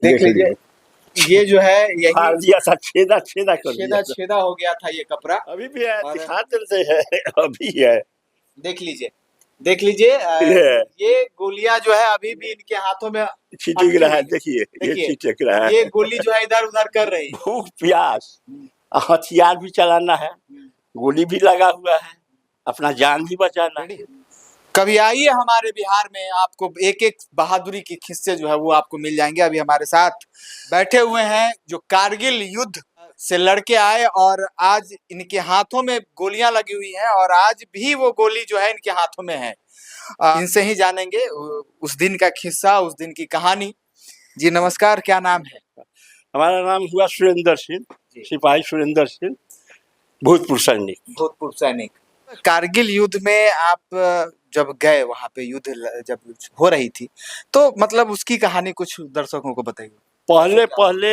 देख लीजिए, ये जो है यही फाड़ दिया था, छेदा छेदा कर दिया छेदा था। छेदा हो गया था ये कपड़ा। अभी भी है, और दिखा देते हैं, अभी है। देख लीजिए, देख लीजिए ये गोलियां जो है अभी भी इनके हाथों में छिटक अटकी रहा है, हुई है। देखिए ये देखिए छिटक रहा ये है। गोली जो है इधर उधर कर रही है। भूख प्यास, हथियार भी चलाना है, गोली भी लगा हुआ है, अपना जान भी बचाना है। कभी आइए हमारे बिहार में, आपको एक एक बहादुरी की किस्से जो है वो आपको मिल जाएंगे। अभी हमारे साथ बैठे हुए हैं जो कारगिल युद्ध से लड़के आए और आज इनके हाथों में गोलियां लगी हुई हैं और आज भी वो गोली जो है इनके हाथों में है। इनसे ही जानेंगे उस दिन का किस्सा, उस दिन की कहानी। जी नमस्कार, क्या नाम है? हमारा नाम हुआ सुरेंद्र सिंह, सिपाही सुरेंद्र सिंह, भूतपूर्व सैनिक। भूतपूर्व सैनिक। कारगिल युद्ध में आप जब गए वहां पे, युद्ध जब हो रही थी, तो मतलब उसकी कहानी कुछ दर्शकों को बताइए। पहले पहले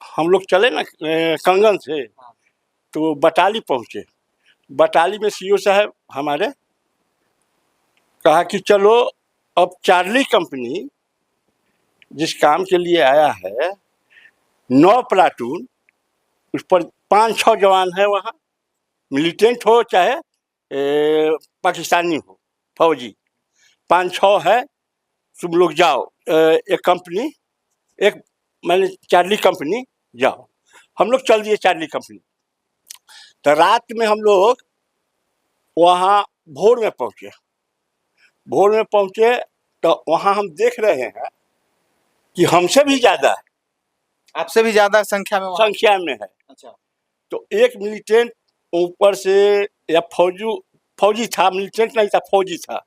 हम लोग चले ना कंगन से, तो बटाली पहुंचे। बटाली में सीओ साहब हमारे कहा कि चलो अब चार्ली कंपनी जिस काम के लिए आया है, 9 प्लाटून, उस पर 5-6 जवान है वहाँ, मिलिटेंट हो चाहे पाकिस्तानी हो, फौजी 5-6 है, तुम लोग जाओ एक कंपनी, एक मैंने चार्ली कंपनी जाओ। हम लोग चल दिए चार्ली कंपनी। तो रात में हम लोग वहाँ भोर में पहुँचे। भोर में पहुँचे तो वहाँ हम देख रहे हैं कि हमसे भी ज़्यादा है, आपसे भी ज्यादा संख्या में है। अच्छा। तो एक मिलिटेंट ऊपर से, या फौजी था, मिलिटेंट नहीं था, फौजी था।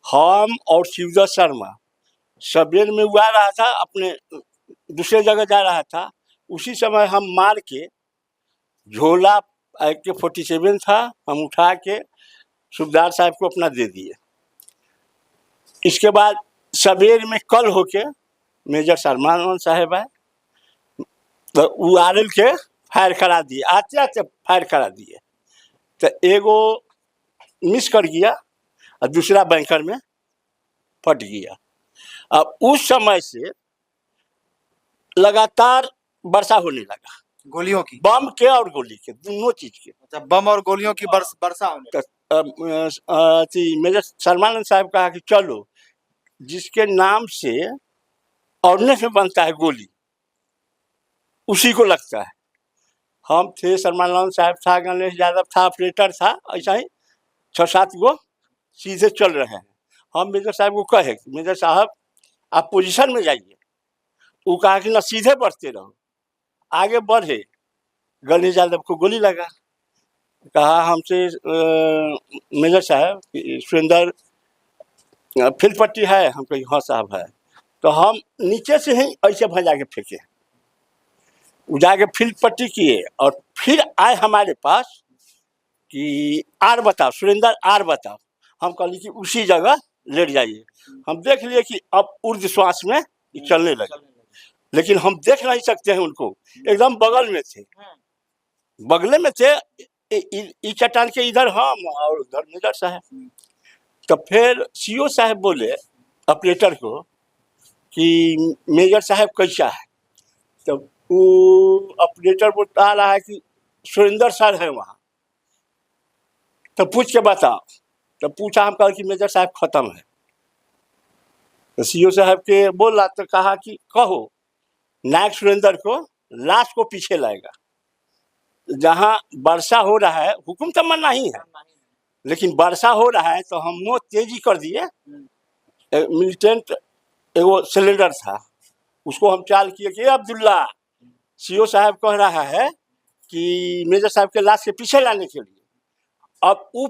हम और शिवदत्त शर्मा सवेर में उड़ा रहा था, अपने दूसरे जगह जा रहा था। उसी समय हम मार के झोला AK-47 था, हम उठा के सूबेदार साहब को अपना दे दिए। इसके बाद सवेर में कल होके मेजर सलमान साहब आए, तो URL के फायर करा दिए, आते आते फायर करा दिए। तो एगो मिस कर गया और दूसरा बैंकर में फट गया। अब उस समय से लगातार वर्षा होने लगा, गोलियों की, बम के और गोली के, दोनों चीज के। अच्छा, बम और गोलियों की वर्षा होने। तो मेजर सलमान साहब कहा कि चलो जिसके नाम से औरने से बनता है गोली, उसी को लगता है। हम थे, सलमान साहब था, गणेश यादव था, ऑपरेटर था, ऐसा ही 6-7 गो सीधे चल रहे हैं। हम मेजर साहब को कहे, मेजर साहब आप पोजीशन में जाइए। वो कहा कि ना सीधे बढ़ते रहो। आगे बढ़े, गणेश यादव को गोली लगा। कहा हमसे मेजर साहब सुरेंद्र फील्ड पट्टी है? हम कही हाँ साहब है। तो हम नीचे से ही ऐसे भजा के फेंके, जाके फील्ड पट्टी किए और फिर आए हमारे पास कि आर बताओ सुरेंद्र, आर बताओ। हम कहली कि उसी जगह लेट जाइए। हम देख लिए कि अब ऊर्ध्व श्वास में चलने लगे, लेकिन हम देख नहीं सकते हैं उनको, एकदम बगल में थे, बगले में थे, चट्टान के इधर हम और उधर मेजर साहब। तो फिर सीओ साहब बोले ऑपरेटर को कि मेजर साहब कैसा है? तो वो ऑपरेटर बता रहा है कि सुरेंद्र सर है वहाँ। तो पूछ के बताओ। तो पूछा, हम कहा कि मेजर साहब खत्म है। तो सीओ साहब के बोला, तो कहा कि कहो नायक सुरेंद्र को लाश को पीछे लाएगा। जहाँ वर्षा हो रहा है, हुक्म तो मना ही है, लेकिन वर्षा हो रहा है तो हम तेजी कर दिए। मिलिटेंट एगो सिलेंडर था, उसको हम चाल किए कि अब्दुल्ला, सीओ साहब कह रहा है कि मेजर साहब के लाश के पीछे लाने के लिए। अब वो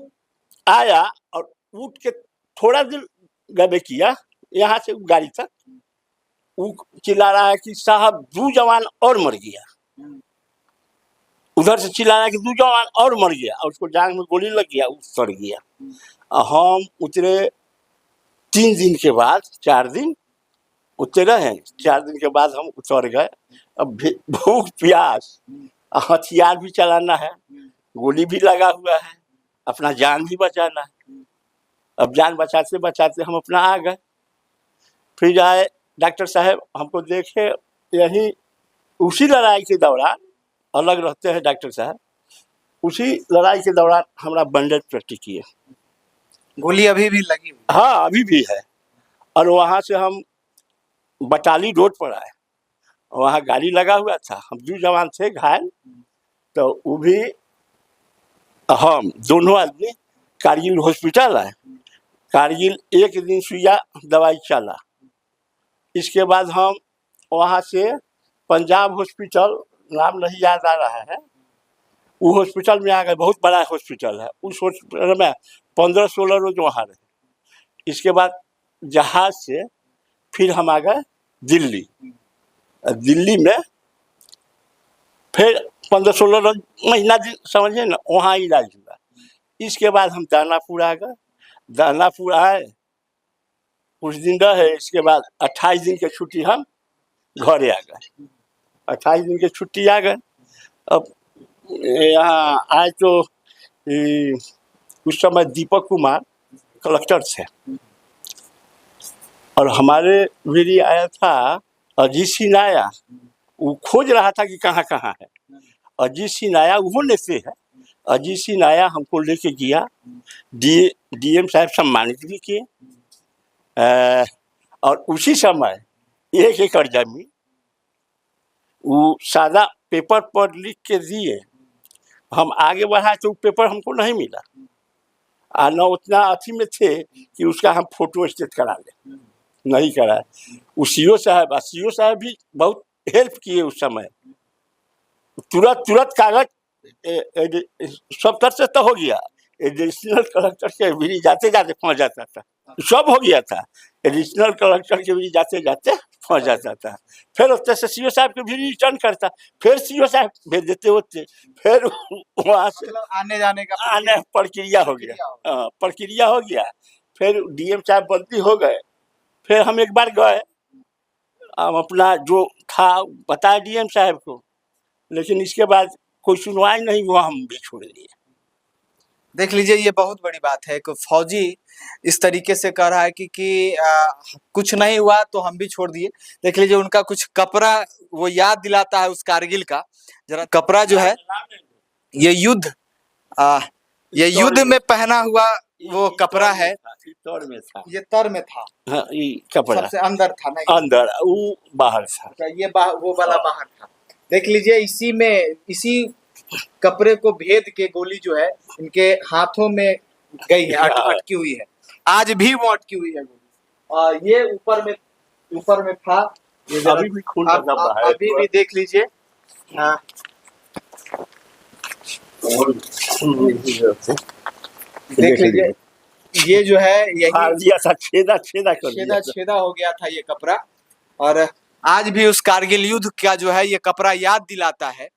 आया और उठ के थोड़ा देर गबे किया यहाँ से गाड़ी तक, वो चिल्ला रहा है कि साहब 2 जवान और मर गया। उधर से चिल्ला रहा है कि 2 जवान और मर गया, और उसको जांग में गोली लग गया, वो सड़ गया। हम उतरे 3 दिन के बाद, 4 दिन उतरे हैं, 4 दिन के बाद हम उतर गए। अब भूख प्यास, हथियार भी चलाना है, गोली भी लगा हुआ है, अपना जान भी बचाना है। अब जान बचाते बचाते हम अपना आ गए। फिर आए डॉक्टर साहब हमको देखे, यही उसी लड़ाई के दौरान, अलग रहते हैं डॉक्टर साहब, उसी लड़ाई के दौरान हमारा बैंडेज पट्टी किए। गोली अभी भी लगी हुई? हाँ, अभी भी है। और वहाँ से हम बटाली रोड पर आए, वहाँ गाड़ी लगा हुआ था, हम 2 जवान थे घायल, तो वो भी हम दोनों आदमी कारगिल हॉस्पिटल आए। कारगिल 1 दिन सुइया दवाई चला। इसके बाद हम वहाँ से पंजाब हॉस्पिटल, नाम नहीं याद आ रहा है, वो हॉस्पिटल में आ गए। बहुत बड़ा हॉस्पिटल है, उस हॉस्पिटल में 15-16 रोज वहाँ रहे। इसके बाद जहाज से फिर हम आ गए दिल्ली। दिल्ली में फिर 15-16 रोज, महीना दिन समझिए ना, वहाँ इलाज हुआ। इसके बाद हम दानापुर आ गए। दानापुर आए, कुछ दिन रहे, इसके बाद 28 दिन की छुट्टी हम घरे आ गए। 28 दिन की छुट्टी आ गए। अब यहाँ आए तो उस समय दीपक कुमार कलेक्टर थे, और हमारे मेरी आया था अजीत सिंह नाया। वो खोज रहा था कि कहाँ कहाँ है। अजीत सिंह नाया उन्होंने से है। अजीत सिंह नाया हमको लेके गया, डीएम साहब सम्मानित भी किए। और उसी समय 1 एकड़ जमीन वो सादा पेपर पर लिख के दिए। हम आगे बढ़ाए तो पेपर हमको नहीं मिला, और न उतना अथी में थे कि उसका हम फोटो स्टेट करा लें, नहीं कराए। वो सीओ साहब भी बहुत हेल्प किए उस समय। तुरंत कागज सब तरह से तो हो गया। एडिशनल कलेक्टर के भी जाते जाते पहुंच जाता था, सब हो गया था। एडिशनल कलेक्टर के भी जाते जाते पहुंच जाता था। फिर उससे से सीओ साहब के भी रिटर्न करता, फिर सीओ साहब भेज देते होते। फिर वहाँ से मतलब आने जाने का आने प्रक्रिया हो गया। हाँ, प्रक्रिया हो गया। फिर डीएम साहब बदली हो गए। फिर हम एक बार गए, हम अपना जो था बताया डीएम साहब को, लेकिन इसके बाद कोई सुनवाई नहीं हुआ, हम भी छोड़ दिए। देख लीजिए, ये बहुत बड़ी बात है कि फौजी इस तरीके से कह रहा है कि कुछ नहीं हुआ तो हम भी छोड़ दिए। देख लीजिए, उनका कुछ कपड़ा वो याद दिलाता है उस कारगिल का। जरा कपड़ा जो है, ये युद्ध ये युद्ध में पहना हुआ वो कपड़ा है। तौर में था, ये तर में था। हाँ, ये कपड़ा सबसे अंदर था ना? अंदर, वो बाहर था। ये वो वाला बाहर था। देख लीजिए, इसी कपड़े को भेद के गोली जो है इनके हाथों में गई है, अटकी हुई है। आज भी वो अटकी हुई है गोली। और ये ऊपर में था। ये अभी भी खून का धब्बा है। अभी भी देख लीजिए। देख लीजिए, ये जो है यही छेदा हो गया था ये कपड़ा। और आज भी उस कारगिल युद्ध का जो है ये कपड़ा याद दिलाता है।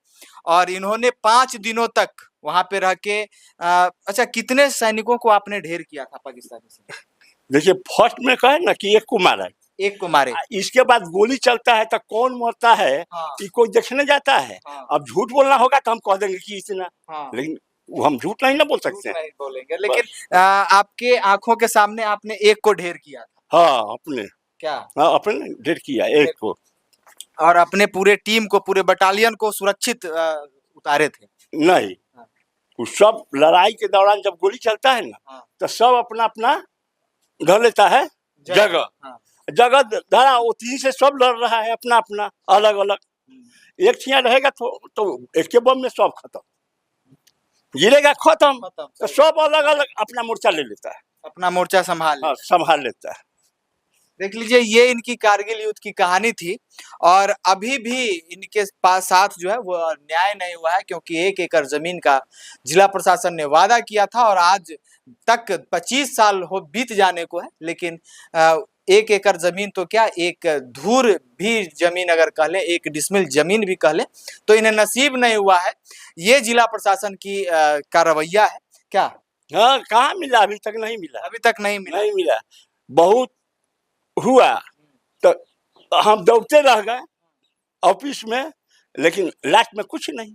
और इन्होंने 5 दिनों तक वहां पे रह के अच्छा, कितने सैनिकों को आपने ढेर किया था पाकिस्तानी से? देखिए, फर्स्ट में कहे ना कि एक को मारा, एक को मारे। इसके बाद गोली चलता है तो कौन मरता है, हाँ। कोई देखने जाता है। हाँ। अब झूठ बोलना होगा तो हम कह देंगे कि इतना। हाँ। लेकिन हम झूठ नहीं ना बोल सकते। नहीं बोलेंगे, लेकिन आपके आंखों के सामने आपने एक को ढेर किया था। हाँ, अपने क्या? हाँ, अपने ढेर किया एक को। और अपने पूरे टीम को, पूरे बटालियन को सुरक्षित उतारे थे? नहीं, वो सब लड़ाई के दौरान जब गोली चलता है ना, तो सब अपना अपना घर लेता है जगह। जगह धरा उतनी से सब लड़ रहा है अपना अपना, अलग अलग। एक छिया रहेगा तो एक के बम में सब खत्म, गिरेगा खत्म, तो सब अलग अलग अपना मोर्चा ले लेता है, अपना मोर्चा संभाल लेता है। देख लीजिए, ये इनकी कारगिल युद्ध की कहानी थी। और अभी भी इनके पास साथ जो है वो न्याय नहीं हुआ है, क्योंकि 1 एकड़ जमीन का जिला प्रशासन ने वादा किया था और आज तक 25 साल हो बीत जाने को है, लेकिन 1 एकड़ जमीन तो क्या, एक धूर भी जमीन अगर कह ले, 1 डिसमिल जमीन भी कह ले, तो इन्हें नसीब नहीं हुआ है। ये जिला प्रशासन की का रवैया है क्या? हाँ, कहाँ मिला, अभी तक नहीं मिला। अभी तक नहीं मिला। बहुत हुआ तो हम दौड़ते रह गए ऑफिस में, लेकिन लास्ट में कुछ नहीं।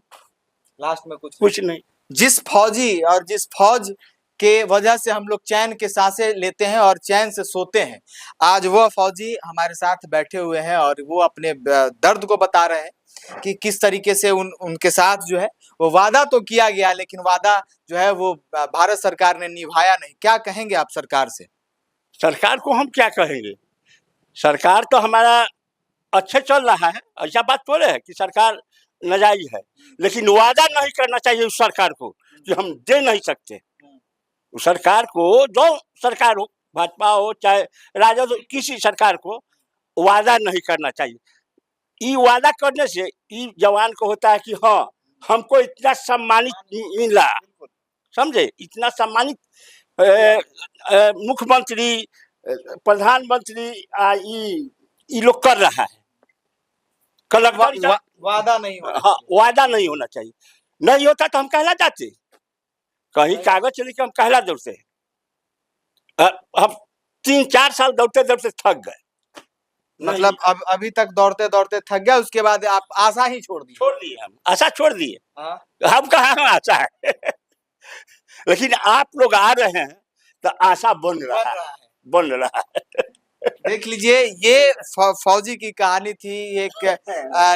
लास्ट में कुछ नहीं। जिस फौजी और जिस फौज के वजह से हम लोग चैन के सांसें लेते हैं और चैन से सोते हैं। आज वह फौजी हमारे साथ बैठे हुए हैं और वो अपने दर्द को बता रहे हैं कि किस तरीके से उनके साथ जो है वो वादा तो किया गया, लेकिन वादा जो है वो भारत सरकार ने निभाया नहीं। क्या कहेंगे आप सरकार से? सरकार को हम क्या कहेंगे? सरकार तो हमारा अच्छे चल रहा है, ऐसा बात थोड़े है कि सरकार नाजायज है, लेकिन वादा नहीं करना चाहिए उस सरकार को कि हम दे नहीं सकते। उस सरकार को, जो सरकार हो, भाजपा हो चाहे राजद हो, किसी सरकार को वादा नहीं करना चाहिए। ये वादा करने से ये जवान को होता है कि हाँ, हमको इतना सम्मानित मिला, समझे, इतना सम्मानित मुख्यमंत्री, प्रधानमंत्री ये लोग कर रहा है। कलेक्टर वादा नहीं होना हाँ, वादा नहीं होना चाहिए। नहीं होता तो हम कहला जाते, कहीं कागज चले के हम कहला दौड़ते। हम 3-4 साल दौड़ते दौड़ते थक गए। मतलब अब अभी तक दौड़ते दौड़ते थक गया, उसके बाद आप आशा ही छोड़ दिए। हम आशा छोड़ दिए। हाँ? हम कहाँ आशा है लेकिन आप लोग आ रहे हैं तो आशा बन रहा है। देख लीजिए, ये फौजी की कहानी थी, एक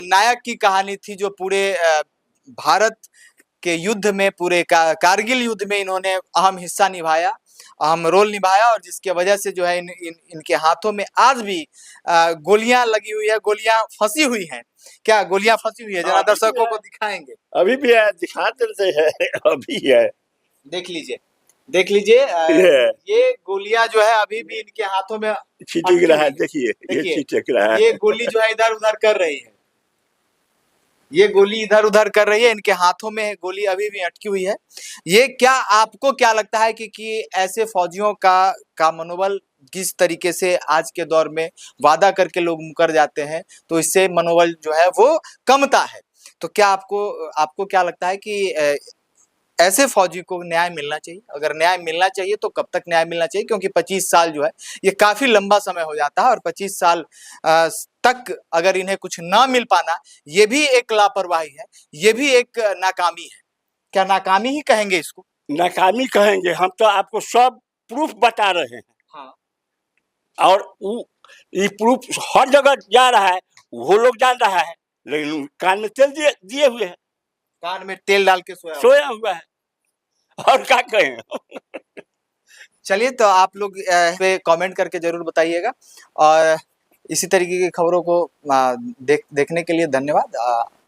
नायक की कहानी थी जो पूरे भारत के युद्ध में, पूरे कारगिल युद्ध में इन्होंने अहम हिस्सा निभाया, अहम रोल निभाया, और जिसके वजह से जो है इनके हाथों में आज भी गोलियां लगी हुई है, गोलियां फंसी हुई हैं। क्या गोलियां फंसी हुई है? जरा दर्शकों को दिखाएंगे। अभी भी है, दिखा देते हैं। अभी है, देख लीजिए, देख लीजिए, ये गोलियां जो है अभी भी इनके हाथों में छिटक रहा है। देखिए, ये छिटक रहा है। ये गोली जो है इधर उधर कर रही है, ये गोली इधर उधर कर रही है, इनके हाथों में गोली अभी भी अटकी हुई है। ये क्या आपको क्या लगता है कि ऐसे फौजियों का मनोबल किस तरीके से आज के दौर में वादा करके लोग मुकर जाते हैं, तो इससे मनोबल जो है वो कमता है? तो क्या आपको क्या लगता है कि ऐसे फौजी को न्याय मिलना चाहिए? अगर न्याय मिलना चाहिए तो कब तक न्याय मिलना चाहिए? क्योंकि 25 साल जो है ये काफी लंबा समय हो जाता है, और 25 साल तक अगर इन्हें कुछ ना मिल पाना, ये भी एक लापरवाही है, ये भी एक नाकामी है। क्या नाकामी ही कहेंगे इसको? नाकामी कहेंगे। हम तो आपको सब प्रूफ बता रहे हैं। हाँ। और ये प्रूफ हर जगह जा रहा है, वो लोग जान रहा है, लेकिन कान में तेल दिए हुए हैं, कान में तेल डाल के सोया हुआ है। और क्या कहें? चलिए, तो आप लोग पे कमेंट करके जरूर बताइएगा, और इसी तरीके की खबरों को देखने के लिए धन्यवाद।